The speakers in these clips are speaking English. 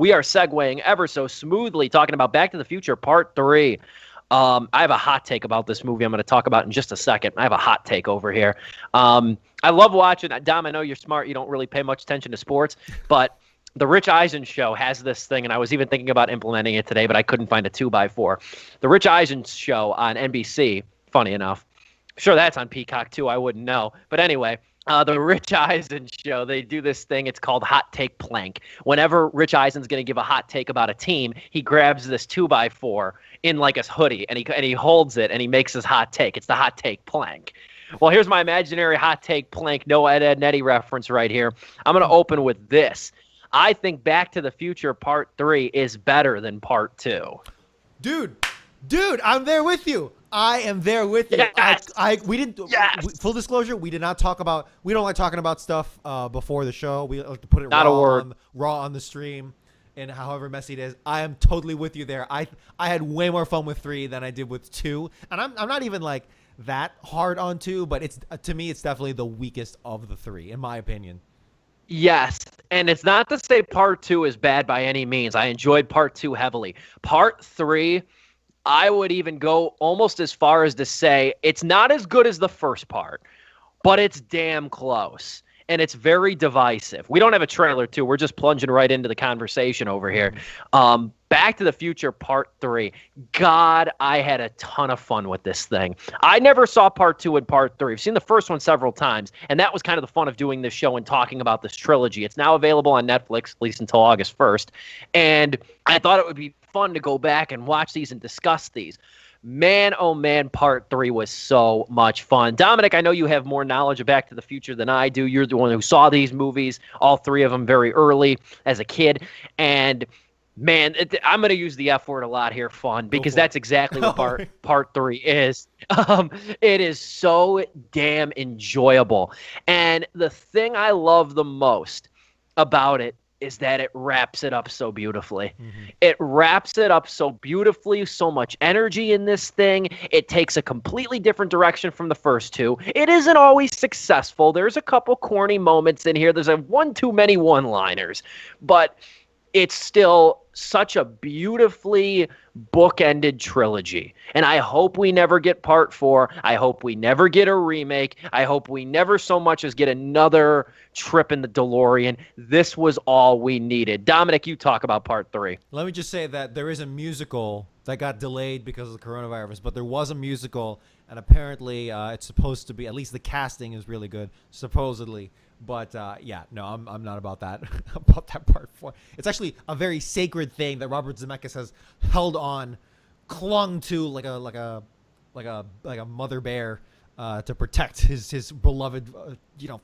we are segueing ever so smoothly, talking about Back to the Future Part 3. I have a hot take about this movie I'm going to talk about in just a second. I have a hot take over here. I love watching, Dom, I know you're smart. You don't really pay much attention to sports, but the Rich Eisen show has this thing, and I was even thinking about implementing it today, but I couldn't find a 2x4. The Rich Eisen show on NBC, funny enough. Sure, that's on Peacock too. I wouldn't know. But anyway, the Rich Eisen show, they do this thing. It's called Hot Take Plank. Whenever Rich Eisen's going to give a hot take about a team, he grabs this 2x4 in like a hoodie, and he holds it, and he makes his hot take. It's the Hot Take Plank. Well, here's my imaginary hot take plank. No Ed, Ed and Eddie reference right here. I'm going to open with this. I think Back to the Future Part 3 is better than Part 2. Dude, I'm there with you. I am there with you. Yes. We didn't. Yes. Full disclosure, we did not talk about. We don't like talking about stuff before the show. We like to put it Not a word. raw on the stream, and however messy it is. I am totally with you there. I had way more fun with 3 than I did with 2, and I'm not even like that hard on 2, but it's to me it's definitely the weakest of the 3 in my opinion. Yes, and it's not to say Part 2 is bad by any means. I enjoyed Part 2 heavily. Part 3, I would even go almost as far as to say it's not as good as the first part, but it's damn close. And it's very divisive. We don't have a trailer, too. We're just plunging right into the conversation over here. Back to the Future Part 3. God, I had a ton of fun with this thing. I never saw Part 2 and Part 3. I've seen the first one several times, and that was kind of the fun of doing this show and talking about this trilogy. It's now available on Netflix, at least until August 1st. And I thought it would be fun to go back and watch these and discuss these. Man, oh man, Part 3 was so much fun. Dominic, I know you have more knowledge of Back to the Future than I do. You're the one who saw these movies, all 3 of them very early as a kid. And man, I'm going to use the F word a lot here, fun, because that's exactly what part 3 is. It is so damn enjoyable. And the thing I love the most about it is that it wraps it up so beautifully. Mm-hmm. It wraps it up so beautifully, so much energy in this thing. It takes a completely different direction from the first 2. It isn't always successful. There's a couple corny moments in here. There's one too many one-liners, but it's still such a beautifully bookended trilogy. And I hope we never get Part 4. I hope we never get a remake. I hope we never so much as get another trip in the DeLorean. This was all we needed. Dominic, you talk about Part 3. Let me just say that there is a musical that got delayed because of the coronavirus, but there was a musical, and apparently it's supposed to be, at least the casting is really good, supposedly. But I'm not about that. About that Part 4. It's actually a very sacred thing that Robert Zemeckis has held on, clung to like a mother bear to protect his beloved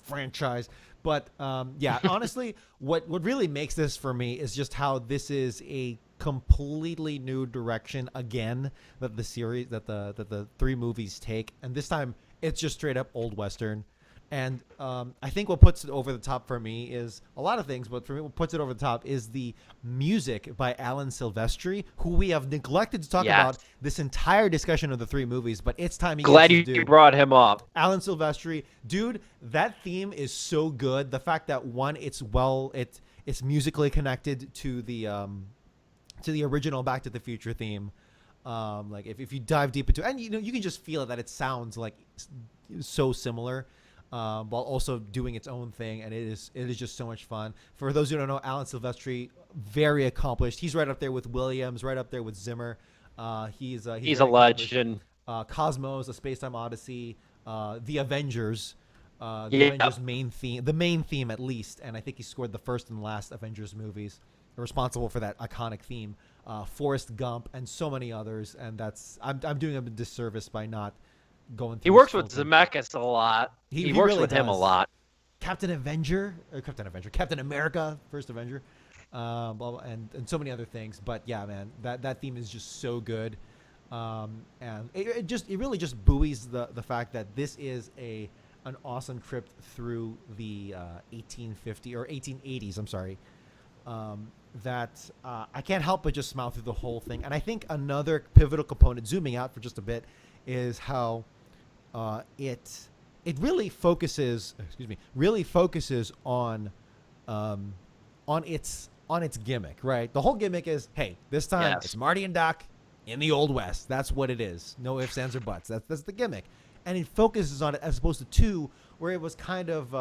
franchise. But honestly, what really makes this for me is just how this is a completely new direction again that the series that the 3 movies take, and this time it's just straight up old Western. And I think what puts it over the top for me is a lot of things, but for me, what puts it over the top is the music by Alan Silvestri, who we have neglected to talk about this entire discussion of the 3 movies, but it's time. Glad you brought him up. Alan Silvestri, dude, that theme is so good. The fact that it's musically connected to the original Back to the Future theme. Like if you dive deep into it, and you can just feel it, that it sounds like so similar. While also doing its own thing, and it is just so much fun. For those who don't know, Alan Silvestri, very accomplished. He's right up there with Williams, right up there with Zimmer. He's a legend. Cosmos, A Space-Time Odyssey, The Avengers, Avengers main theme, the main theme at least, and I think he scored the first and last Avengers movies, responsible for that iconic theme. Forrest Gump, and so many others, and I'm doing him a disservice by not going through. He works with Zemeckis a lot. He works really with him a lot. Captain America, first Avenger, and so many other things. But yeah, man, that theme is just so good, and it really just buoys the fact that this is an awesome trip through the 1850 or 1880s. I'm sorry. That I can't help but just smile through the whole thing. And I think another pivotal component, zooming out for just a bit, is how it really focuses on its on its gimmick, right? The whole gimmick is, hey, this time Yes. it's Marty and Doc in the Old West. That's what it is. No ifs, ands, or buts. That's the gimmick, and it focuses on it as opposed to 2, where it was kind of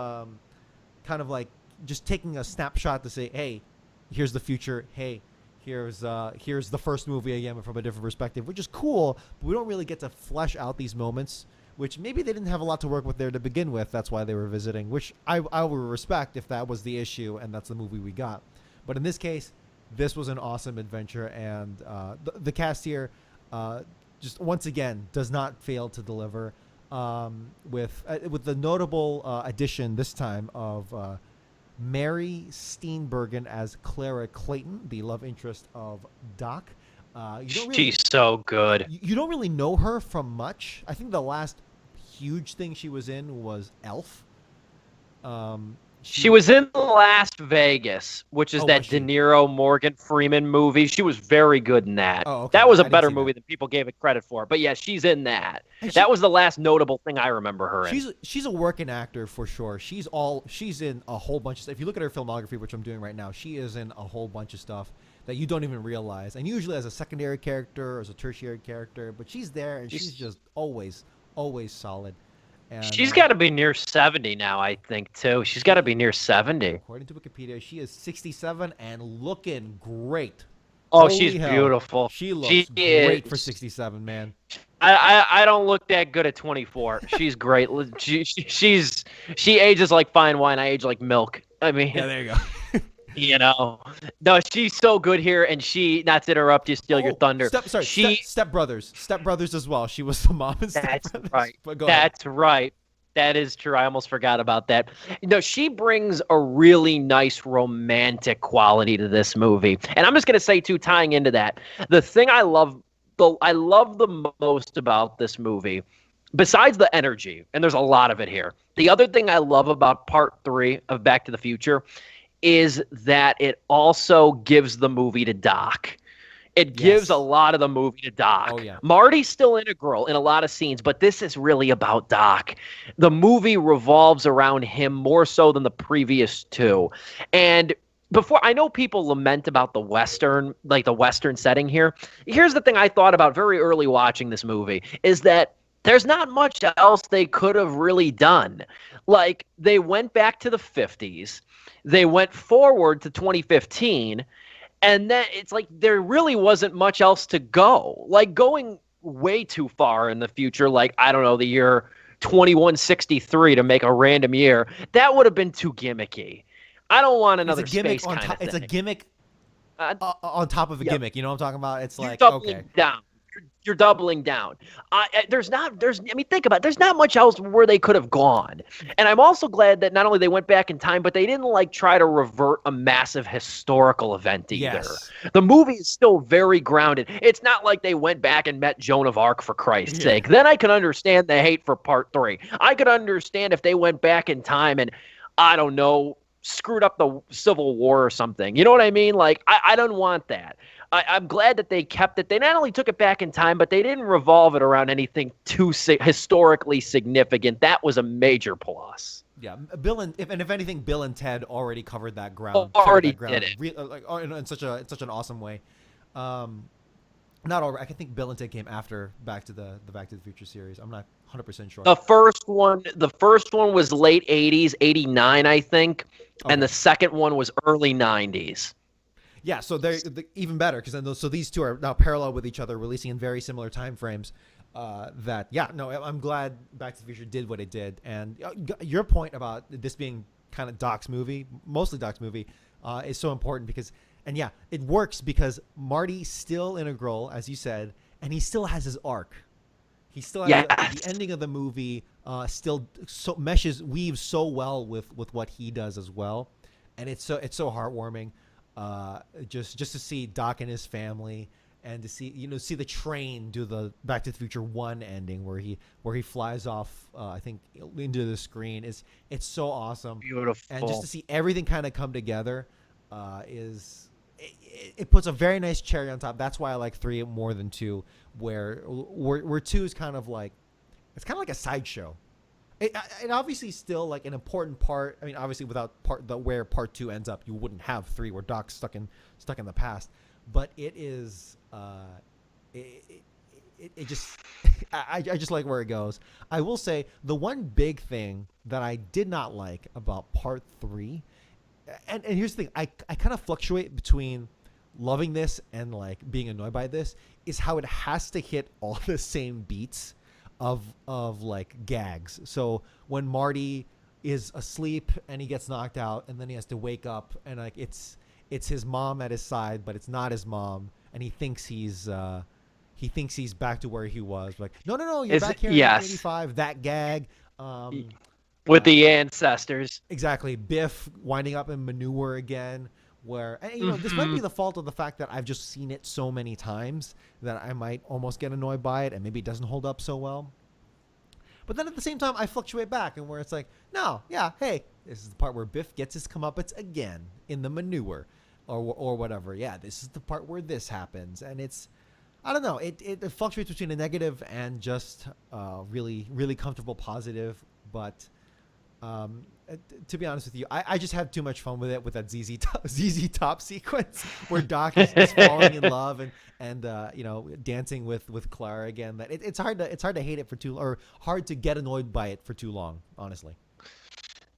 like just taking a snapshot to say, hey, here's the future. Hey, here's the first movie again, but from a different perspective, which is cool. But we don't really get to flesh out these moments, which maybe they didn't have a lot to work with there to begin with. That's why they were visiting, which I would respect if that was the issue and that's the movie we got. But in this case, this was an awesome adventure, and the cast here just once again does not fail to deliver. With the notable addition this time of Mary Steenburgen as Clara Clayton, the love interest of Doc. She's so good. You don't really know her from much. I think the last huge thing she was in was Elf. She was in Las Vegas, which is that De Niro, Morgan Freeman movie. She was very good in that. Oh, okay. That was a better movie than people gave it credit for. But yeah, she's in that. That was the last notable thing I remember her in. She's a working actor for sure. She's in a whole bunch of stuff. If you look at her filmography, which I'm doing right now, she is in a whole bunch of stuff that you don't even realize. And usually as a secondary character or as a tertiary character, but she's there and she's just always solid. And, she's got to be near 70 now, I think, too. She's got to be near 70. According to Wikipedia, she is 67 and looking great. Oh, Holy she's hell. beautiful. She looks great for 67, man. I don't look that good at 24. She's great. She ages like fine wine. I age like milk. I mean, yeah, there you go. No, she's so good here, and not to interrupt you, steal your thunder. Step Brothers as well. She was the mom in Step Brothers. That's right. But go That's ahead. right. That is true. I almost forgot about that. She brings a really nice romantic quality to this movie, and I'm just gonna say too, tying into that, the thing I love the most about this movie, besides the energy, and there's a lot of it here. The other thing I love about Part 3 of Back to the Future is that it also gives the movie to Doc. It gives a lot of the movie to Doc. Oh, yeah. Marty's still integral in a lot of scenes, but this is really about Doc. The movie revolves around him more so than the previous 2. And before, I know people lament about the Western setting here. Here's the thing I thought about very early watching this movie, is that there's not much else they could have really done. Like, they went back to the 50s. They went forward to 2015, and then it's like there really wasn't much else to go. Like, going way too far in the future, like, I don't know, the year 2163 to make a random year, that would have been too gimmicky. I don't want another space kind of thing. It's a gimmick on top of a gimmick. You know what I'm talking about? It's like, okay. Down. You're doubling down. Think about it. There's not much else where they could have gone. And I'm also glad that not only they went back in time, but they didn't try to revert a massive historical event either. Yes. The movie is still very grounded. It's not like they went back and met Joan of Arc, for Christ's sake. Then I can understand the hate for Part 3. I could understand if they went back in time and, I don't know, screwed up the Civil War or something. You know what I mean? I don't want that. I'm glad that they kept it. They not only took it back in time, but they didn't revolve it around anything too historically significant. That was a major plus. Yeah, if anything, Bill and Ted already covered that ground. Did it in such an awesome way. Not over. I think Bill and Ted came after Back to the Future series. I'm not 100% sure. The first one was late 80s, 89, I think, and the second one was early 90s. Yeah, so they're even better because these two are now parallel with each other, releasing in very similar time frames. I'm glad Back to the Future did what it did, and your point about this being kind of Doc's movie, mostly Doc's movie, is so important because, it works because Marty's still integral, as you said, and he still has his arc. He still has the ending of the movie still weaves so well with what he does as well, and it's so heartwarming. Just to see Doc and his family, and to see the train do the Back to the Future 1 ending where he flies off I think into the screen, it's so awesome, beautiful, and just to see everything kind of come together it puts a very nice cherry on top. That's why I like 3 more than 2, where 2 is kind of like, it's kind of like a sideshow. It obviously still like an important part. I mean, obviously without where part 2 ends up, you wouldn't have 3 where Doc's stuck in the past. But it is it just I just like where it goes. I will say the one big thing that I did not like about part 3, and here's the thing, I kind of fluctuate between loving this and like being annoyed by this, is how it has to hit all the same beats of like gags. So when Marty is asleep and he gets knocked out and then he has to wake up and like it's his mom at his side, but it's not his mom, and he thinks he's back to where he was. Like, no, you're back here in 1985. That gag. With the ancestors. Exactly. Biff winding up in manure again. Where, and, this might be the fault of the fact that I've just seen it so many times that I might almost get annoyed by it, and maybe it doesn't hold up so well. But then at the same time, I fluctuate back, and where it's like, no, yeah, hey, this is the part where Biff gets his comeuppance again in the manure, or whatever. Yeah, this is the part where this happens, and it's, I don't know, it fluctuates between a negative and just really, really comfortable positive, but. To be honest with you, I just had too much fun with it, with that ZZ Top sequence where Doc is falling in love and dancing with Clara again. That it's hard to hate it for too, or hard to get annoyed by it for too long, honestly.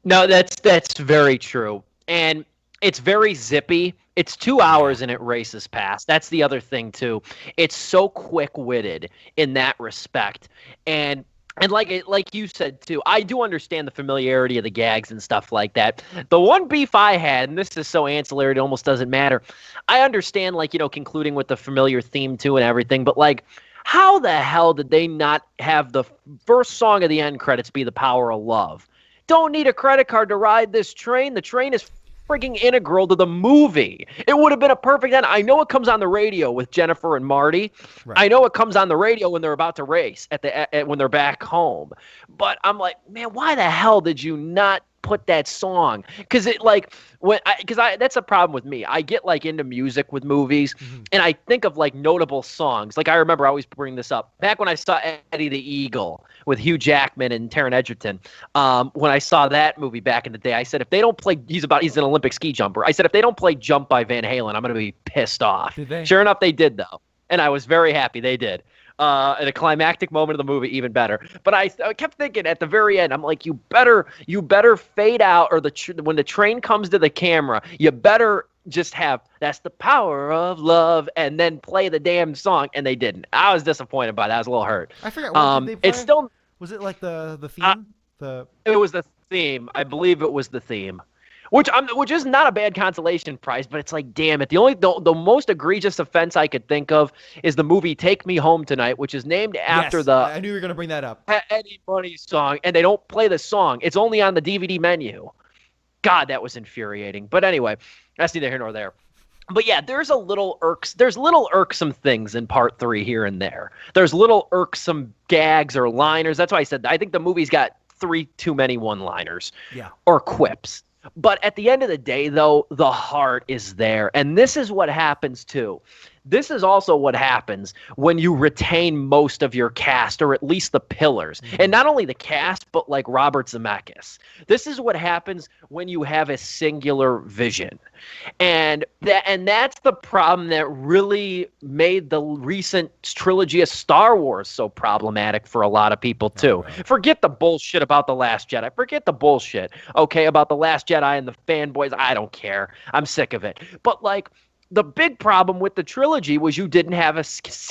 No, that's very true, and it's very zippy. It's 2 hours and it races past. That's the other thing too. It's so quick-witted in that respect, and like you said too, I do understand the familiarity of the gags and stuff like that. The one beef I had, and this is so ancillary, it almost doesn't matter. I understand, concluding with the familiar theme too and everything, but how the hell did they not have the first song of the end credits be "The Power of Love"? Don't need a credit card to ride this train. The train is freaking integral to the movie. It would have been a perfect end. I know it comes on the radio with Jennifer and Marty. Right. I know it comes on the radio when they're about to race when they're back home. But I'm like, man, why the hell did you not put that song? Because that's a problem with me. I get into music with movies, and I think of notable songs. I remember, I always bring this up back when I saw Eddie the Eagle with Hugh Jackman and Taron Egerton. When I saw that movie back in the day, I said, if they don't play, he's an Olympic ski jumper. I said, if they don't play "Jump" by Van Halen, I'm going to be pissed off. Did they? Sure enough, they did though, and I was very happy they did. At a climactic moment of the movie, even better. But I kept thinking at the very end, I'm like, you better fade out, or when the train comes to the camera, you better just have "That's the Power of Love" and then play the damn song, and they didn't. I was disappointed by that. I was a little hurt. I forget what did they play? It's still, was it the theme? It was the theme. I believe it was the theme. Which is not a bad consolation prize, but it's damn it. The most egregious offense I could think of is the movie "Take Me Home Tonight," which is named after I knew you were going to bring that up. Eddie Money song, and they don't play the song. It's only on the DVD menu. God, that was infuriating. But anyway, that's neither here nor there. But yeah, there's little irksome things in part 3 here and there. There's little irksome gags or liners. That's why I said I think the movie's got 3 too many one-liners. Yeah. Or quips. But at the end of the day, though, the heart is there. And this is what happens, too. This is also what happens when you retain most of your cast, or at least the pillars. Mm-hmm. And not only the cast, but Robert Zemeckis. This is what happens when you have a singular vision. And that's the problem that really made the recent trilogy of Star Wars so problematic for a lot of people, too. Right. Forget the bullshit about The Last Jedi. Forget the bullshit, okay, about The Last Jedi and the fanboys. I don't care. I'm sick of it. But, the big problem with the trilogy was you didn't have a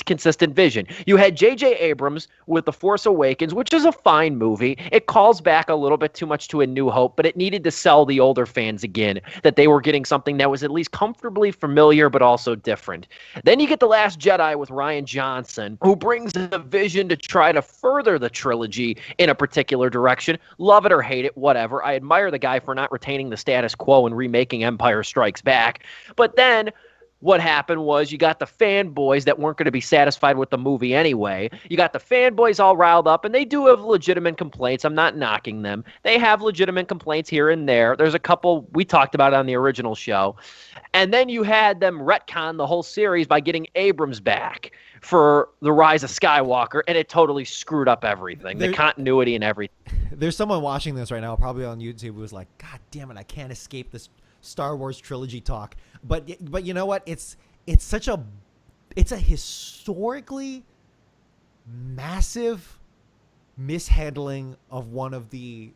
consistent vision. You had J.J. Abrams with The Force Awakens, which is a fine movie. It calls back a little bit too much to A New Hope, but it needed to sell the older fans again that they were getting something that was at least comfortably familiar but also different. Then you get The Last Jedi with Rian Johnson, who brings a vision to try to further the trilogy in a particular direction. Love it or hate it, whatever. I admire the guy for not retaining the status quo and remaking Empire Strikes Back. But then what happened was you got the fanboys that weren't going to be satisfied with the movie anyway. You got the fanboys all riled up, and they do have legitimate complaints. I'm not knocking them. They have legitimate complaints here and there. There's a couple we talked about on the original show. And then you had them retcon the whole series by getting Abrams back for The Rise of Skywalker, and it totally screwed up everything, the continuity and everything. There's someone watching this right now, probably on YouTube, who's like, God damn it, I can't escape this Star Wars trilogy talk. But you know what? It's a historically massive mishandling of one of the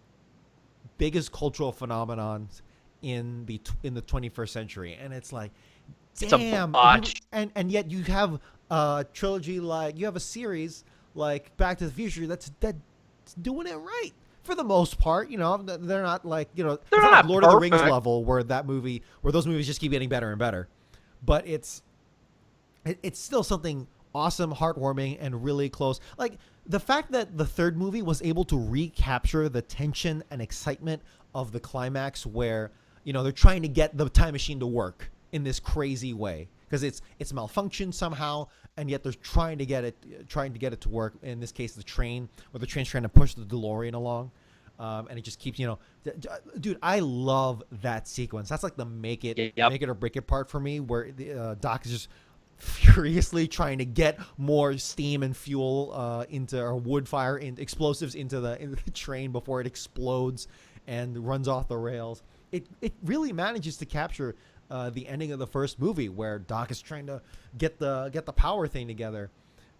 biggest cultural phenomenons in the 21st century, and it's like, damn. And yet you have a trilogy, like you have a series like Back to the Future that's doing it right for the most part. You know, they're not like, you know, they're not not like Lord perfect. of the Rings level where those movies just keep getting better and better, but it's still something awesome, heartwarming, and really close. Like the fact that the third movie was able to recapture the tension and excitement of the climax, where, you know, they're trying to get the time machine to work in this crazy way because it's malfunctioned somehow, and yet they're trying to get it to work. In this case, the train's trying to push the DeLorean along, and it just keeps, you know, dude, I love that sequence. That's like the make it or break it part for me, where the Doc is just furiously trying to get more steam and fuel or wood fire and explosives into the train before it explodes and runs off the rails. It really manages to capture the ending of the first movie, where Doc is trying to get the power thing together,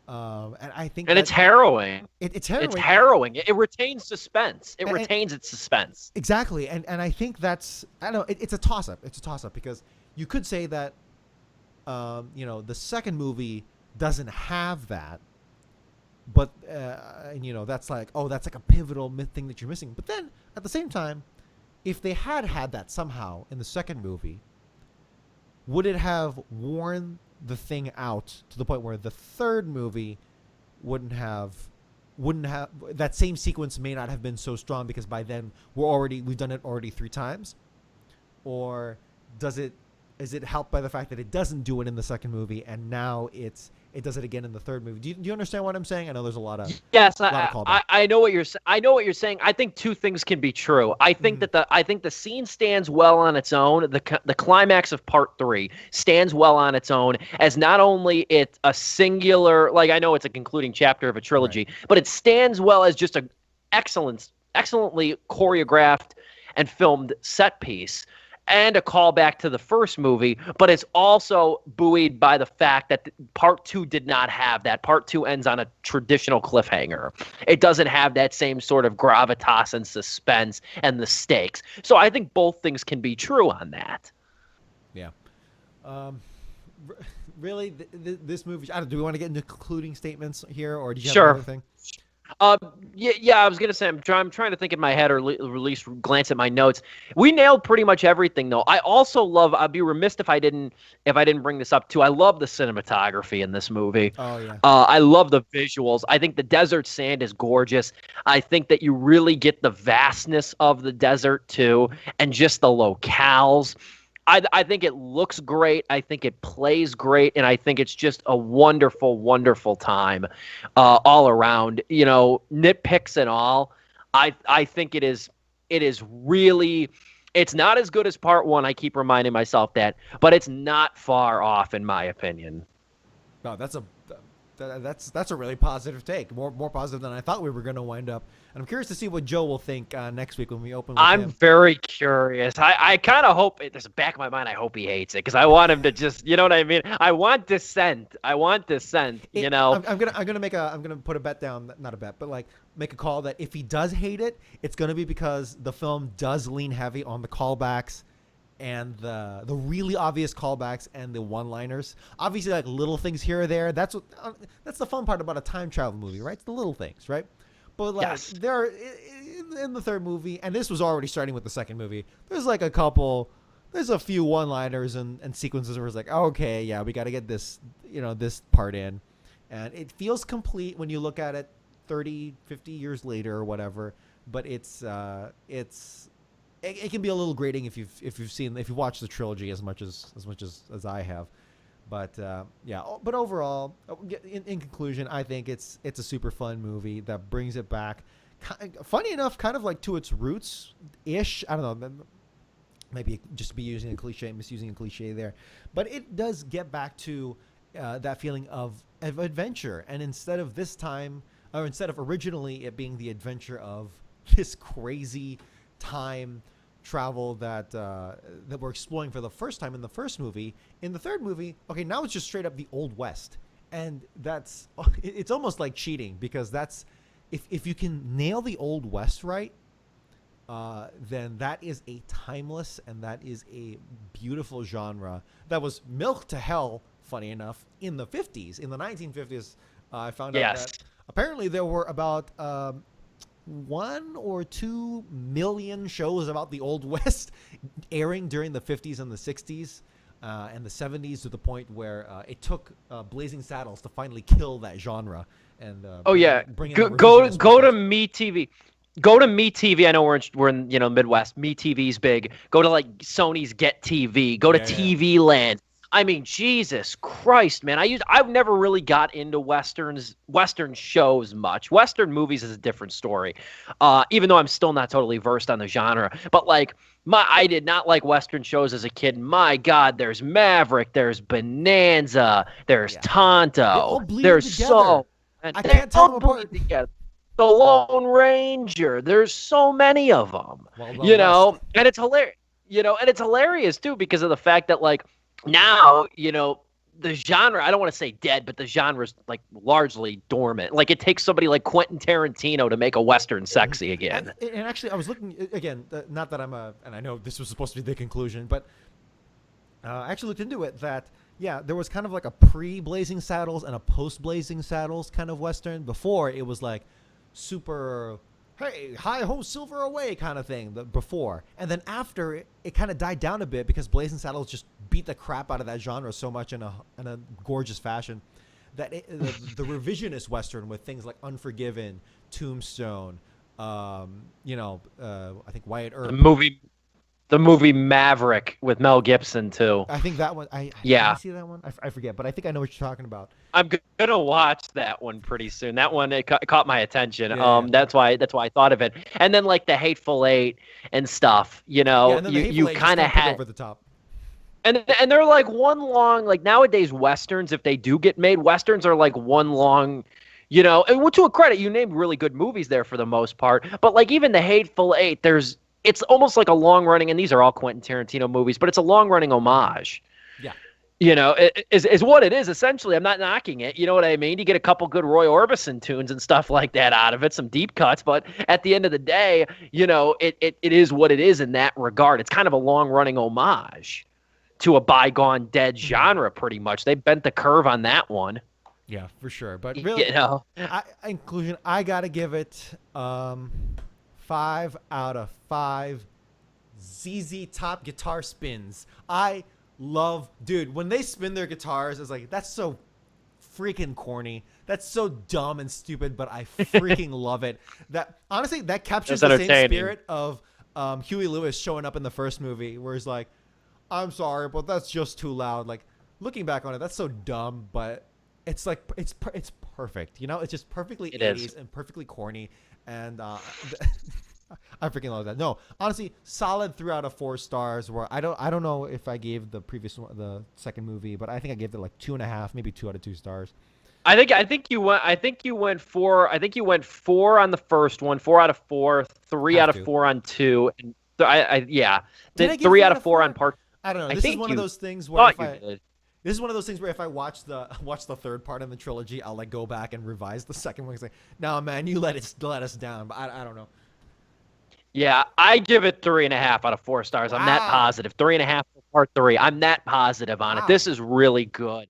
and I think it's harrowing. It's harrowing. It's harrowing. It retains suspense. It retains its suspense. Exactly, and I think that's, I don't know. It's a toss up. It's a toss up because you could say that, you know, the second movie doesn't have that, but and, you know, that's like a pivotal thing that you're missing. But then at the same time, if they had that somehow in the second movie, would it have worn the thing out to the point where the third movie wouldn't have that same sequence may not have been so strong because by then we've done it already 3 times? Or is it helped by the fact that it doesn't do it in the second movie and now it does it again in the third movie? Do you understand what I'm saying? I know there's a lot of I know what you're saying. I think two things can be true. I think that the scene stands well on its own. The climax of part 3 stands well on its own, as not only it's a singular, like, I know it's a concluding chapter of a trilogy, right, but it stands well as just a excellently choreographed and filmed set piece, and a callback to the first movie, but it's also buoyed by the fact that part 2 did not have that. Part 2 ends on a traditional cliffhanger. It doesn't have that same sort of gravitas and suspense and the stakes. So I think both things can be true on that. Yeah. Really, this movie, do we want to get into concluding statements here, or did you have another thing? Yeah, I was gonna say I'm trying to think in my head, or at least glance at my notes. We nailed pretty much everything, though. I also love. I'd be remiss if I didn't bring this up too. I love the cinematography in this movie. Oh yeah. I love the visuals. I think the desert sand is gorgeous. I think that you really get the vastness of the desert too, and just the locales. I think it looks great. I think it plays great, and I think it's just a wonderful, wonderful time all around. You know, nitpicks and all. I think it is really. It's not as good as part 1. I keep reminding myself that, but it's not far off, in my opinion. No, that's a really positive take. More positive than I thought we were going to wind up. And I'm curious to see what Joe will think next week when we open with I'm him. very curious. I kind of hope, there's a back of my mind, I hope he hates it, because I want him to just, you know what I mean? I want dissent, you know? I'm gonna put a bet down, not a bet, but like make a call that if he does hate it, it's going to be because the film does lean heavy on the callbacks and the really obvious callbacks and the one-liners. Obviously, like little things here or there. That's the fun part about a time travel movie, right? It's the little things, right? But like there are, in the third movie, and this was already starting with the second movie, there's a few one-liners and sequences where it's like, okay, yeah, we got to get this, you know, this part in, and it feels complete when you look at it 30, 50 years later or whatever. But it can be a little grating if you've watched the trilogy as much as I have. But yeah, but overall, in conclusion, I think it's a super fun movie that brings it back. Funny enough, kind of like to its roots ish. I don't know, maybe just be using a cliche, misusing a cliche there, but it does get back to that feeling of adventure. And instead of this time, or instead of originally it being the adventure of this crazy time travel that that we're exploring for the first time in the first movie. In the third movie, okay, now it's just straight up the Old West, and it's almost like cheating, because that's if you can nail the Old West right, then that is a timeless and that is a beautiful genre that was milked to hell. Funny enough, in the 50s, in the 1950s, I found out that apparently there were about 1 or 2 million shows about the Old West airing during the 50s and the 60s and the 70s, to the point where it took Blazing Saddles to finally kill that genre. And bring in go to MeTV. Go to MeTV. I know we're in Midwest. MeTV's big. Go to like Sony's Get TV. Go to TV Land. I mean, Jesus Christ, man. I've never really got into Western shows much. Western movies is a different story. Even though I'm still not totally versed on the genre. But like I did not like Western shows as a kid. My God, there's Maverick, there's Bonanza, there's Tonto. There's together. I can't tell them apart. Together. The Lone Ranger. There's so many of them. And it's hilarious. And it's hilarious too, because of the fact that like now, the genre, I don't want to say dead, but the genre's like largely dormant. Like it takes somebody like Quentin Tarantino to make a Western sexy again. And actually, I was looking again, not that and I know this was supposed to be the conclusion, but I actually looked into it that, yeah, there was kind of like a pre-Blazing Saddles and a post-Blazing Saddles kind of Western. Before, it was like super, hey, hi-ho, silver away kind of thing before. And then after, it kind of died down a bit because Blazing Saddles just beat the crap out of that genre so much in a gorgeous fashion that the revisionist Western with things like Unforgiven, Tombstone, I think Wyatt Earp. The movie Maverick with Mel Gibson too. I think that one. Did I see that one? I forget, but I think I know what you're talking about. I'm gonna watch that one pretty soon. That one it caught my attention. That's why I thought of it. And then like the Hateful Eight and stuff. You kind of had over the top. And they're like one long, like nowadays Westerns, if they do get made, Westerns are like one long. And to a credit, you named really good movies there for the most part. But like even the Hateful Eight, it's almost like a long-running, and these are all Quentin Tarantino movies, but it's a long-running homage. Yeah. It is what it is, essentially. I'm not knocking it. You know what I mean? You get a couple good Roy Orbison tunes and stuff like that out of it, some deep cuts, but at the end of the day, it is what it is in that regard. It's kind of a long-running homage to a bygone dead genre, pretty much. They bent the curve on that one. Yeah, for sure. But really, inclusion, I got to give it 5 out of 5 ZZ Top guitar spins. I love, dude, when they spin their guitars, it's like, that's so freaking corny. That's so dumb and stupid, but I freaking love it. That honestly, that captures the same spirit of Huey Lewis showing up in the first movie, where he's like, I'm sorry, but that's just too loud. Like, looking back on it, that's so dumb, but it's like, it's perfect. It's just perfectly 80s and perfectly corny. And I freaking love that. No, honestly, solid 3 out of 4 stars. Where I don't know if I gave the previous one, the second movie, but I think I gave it like 2.5, maybe 2 out of 2 stars. I think you went 4. I think you went 4 on the first one, 4 out of 4, 3 out of 4 on 2, and 3 out of 4 on part. I don't know. This is one of those things where if I watch the third part in the trilogy, I'll like go back and revise the second one. It's like, no, man, you let us down. But I don't know. Yeah, I give it 3.5 out of 4 stars. I'm that positive. 3.5 for part 3. I'm that positive on it. This is really good.